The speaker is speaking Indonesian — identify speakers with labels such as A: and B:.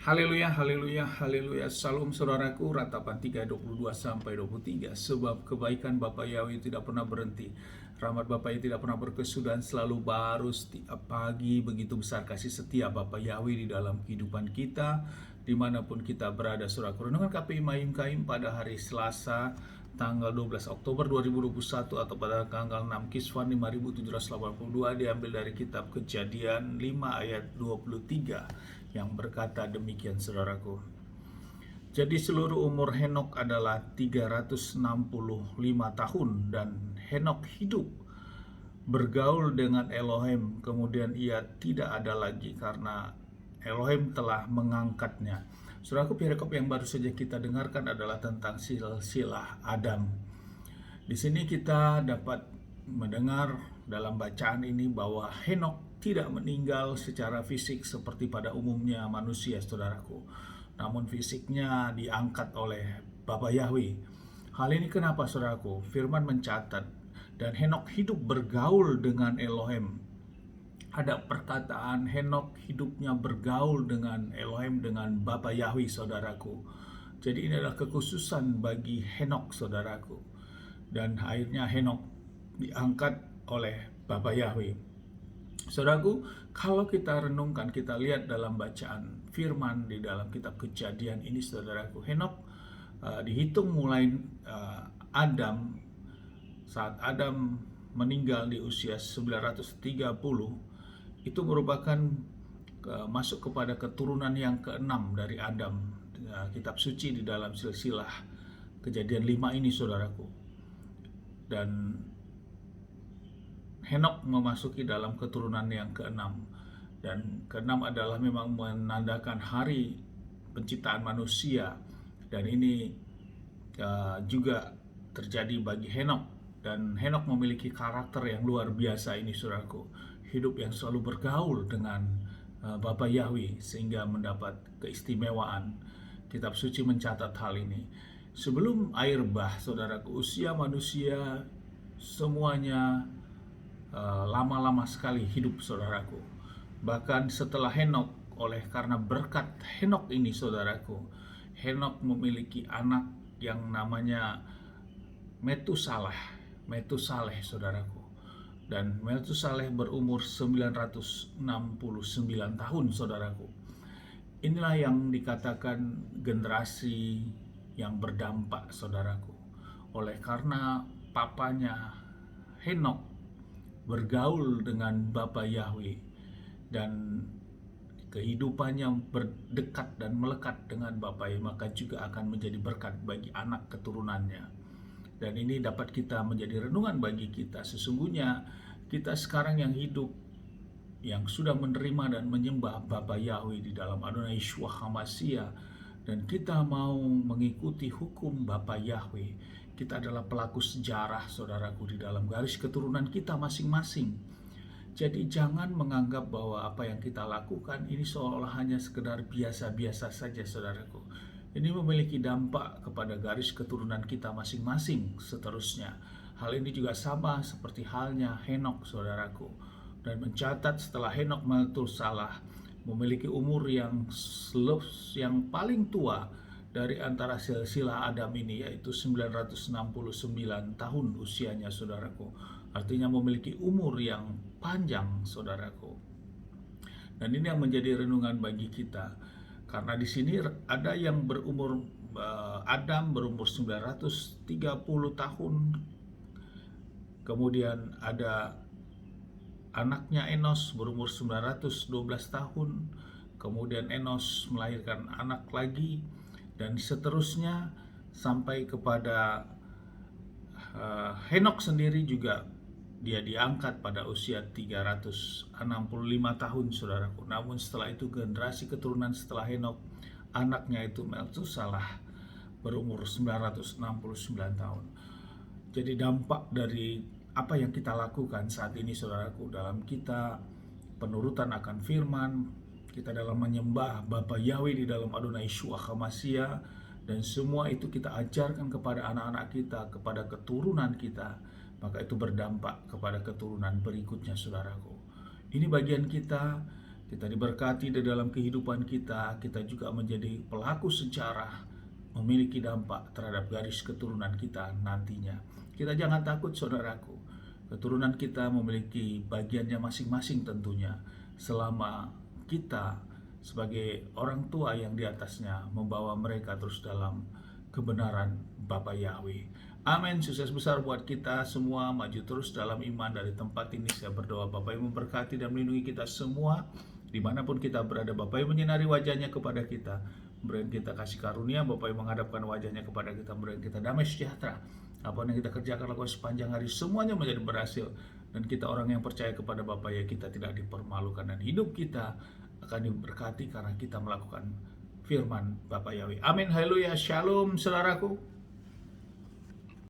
A: Haleluya, haleluya, haleluya. Salam saudaraku, Ratapan 3:22-23. Sebab kebaikan Bapa Yahweh tidak pernah berhenti. Rahmat Bapa Yahweh tidak pernah berkesudahan, selalu baru setiap pagi. Begitu besar kasih setia Bapa Yahweh di dalam kehidupan kita, dimanapun kita berada. Saudaraku, renungan KPI Mayim Kaim pada hari Selasa, tanggal 12 Oktober 2021 atau pada tanggal 6 Kiswan 5782 diambil dari kitab Kejadian 5 ayat 23 yang berkata demikian, saudaraku. Jadi seluruh umur Henok adalah 365 tahun dan Henok hidup bergaul dengan Elohim, kemudian ia tidak ada lagi karena Elohim telah mengangkatnya. Saudaraku, perikop yang baru saja kita dengarkan adalah tentang silsilah Adam. Di sini kita dapat mendengar dalam bacaan ini bahwa Henok tidak meninggal secara fisik seperti pada umumnya manusia, saudaraku. Namun fisiknya diangkat oleh Bapa Yahweh. Hal ini kenapa, saudaraku? Firman mencatat, dan Henok hidup bergaul dengan Elohim. Ada perkataan Henok hidupnya bergaul dengan Elohim, dengan Bapa Yahweh, saudaraku. Jadi ini adalah kekhususan bagi Henok, saudaraku. Dan akhirnya Henok diangkat oleh Bapa Yahweh. Saudaraku, kalau kita renungkan, kita lihat dalam bacaan firman di dalam kitab Kejadian ini, saudaraku, Henok dihitung mulai Adam, saat Adam meninggal di usia 930, itu merupakan masuk kepada keturunan yang keenam dari Adam. Kitab suci di dalam silsilah Kejadian 5 ini, saudaraku. Dan Henok memasuki dalam keturunan yang keenam. Dan keenam adalah memang menandakan hari penciptaan manusia. Dan ini juga terjadi bagi Henok. Dan Henok memiliki karakter yang luar biasa ini, saudaraku. Hidup yang selalu bergaul dengan Bapa Yahweh sehingga mendapat keistimewaan. Kitab suci mencatat hal ini. Sebelum air bah, saudaraku, usia manusia semuanya lama-lama sekali hidup, saudaraku. Bahkan setelah Henok, oleh karena berkat Henok ini, saudaraku, Henok memiliki anak yang namanya Metusaleh, saudaraku. Dan Metusaleh berumur 969 tahun, saudaraku. Inilah yang dikatakan generasi yang berdampak, saudaraku. Oleh karena papanya Henok bergaul dengan Bapa Yahweh dan kehidupannya berdekat dan melekat dengan Bapa Yahweh, maka juga akan menjadi berkat bagi anak keturunannya. Dan ini dapat kita menjadi renungan bagi kita. Sesungguhnya kita sekarang yang hidup, yang sudah menerima dan menyembah Bapa Yahweh di dalam Adonai Yeshua HaMashiach, dan kita mau mengikuti hukum Bapa Yahweh, kita adalah pelaku sejarah, saudaraku, di dalam garis keturunan kita masing-masing. Jadi jangan menganggap bahwa apa yang kita lakukan ini seolah hanya sekedar biasa-biasa saja, saudaraku. Ini memiliki dampak kepada garis keturunan kita masing-masing seterusnya. Hal ini juga sama seperti halnya Henok, saudaraku. Dan mencatat setelah Henok Metusalah memiliki umur yang paling tua dari antara silsilah Adam ini, yaitu 969 tahun usianya, saudaraku. Artinya memiliki umur yang panjang, saudaraku. Dan ini yang menjadi renungan bagi kita. Karena di sini ada yang berumur, Adam berumur 930 tahun. Kemudian ada anaknya Enos berumur 912 tahun. Kemudian Enos melahirkan anak lagi, dan seterusnya sampai kepada Henok sendiri juga dia diangkat pada usia 365 tahun, saudaraku. Namun setelah itu generasi keturunan setelah Henok, anaknya itu Metusalah berumur 969 tahun. Jadi dampak dari apa yang kita lakukan saat ini, saudaraku, dalam kita penurutan akan firman, kita dalam menyembah Bapa Yahweh di dalam Adonai Yeshua HaMashiach, dan semua itu kita ajarkan kepada anak-anak kita, kepada keturunan kita, maka itu berdampak kepada keturunan berikutnya, saudaraku. Ini bagian kita Kita diberkati di dalam kehidupan kita, kita juga menjadi pelaku sejarah, memiliki dampak terhadap garis keturunan kita nantinya. Kita jangan takut saudaraku, keturunan kita memiliki bagiannya masing-masing tentunya, selama kita sebagai orang tua yang di atasnya membawa mereka terus dalam kebenaran Bapa Yahweh. Amin. Sukses besar buat kita semua, maju terus dalam iman. Dari tempat ini saya berdoa Bapak yang memberkati dan melindungi kita semua dimanapun kita berada. Bapak yang menyinari wajahnya kepada kita, berikan kita kasih karunia. Bapak yang menghadapkan wajahnya kepada kita, berikan kita damai sejahtera. Apa yang kita kerjakan lakukan sepanjang hari, semuanya menjadi berhasil. Dan kita orang yang percaya kepada Bapa, ya kita tidak dipermalukan. Dan hidup kita akan diberkati karena kita melakukan firman Bapa Yahweh. Amin. Haleluya. Shalom saudaraku.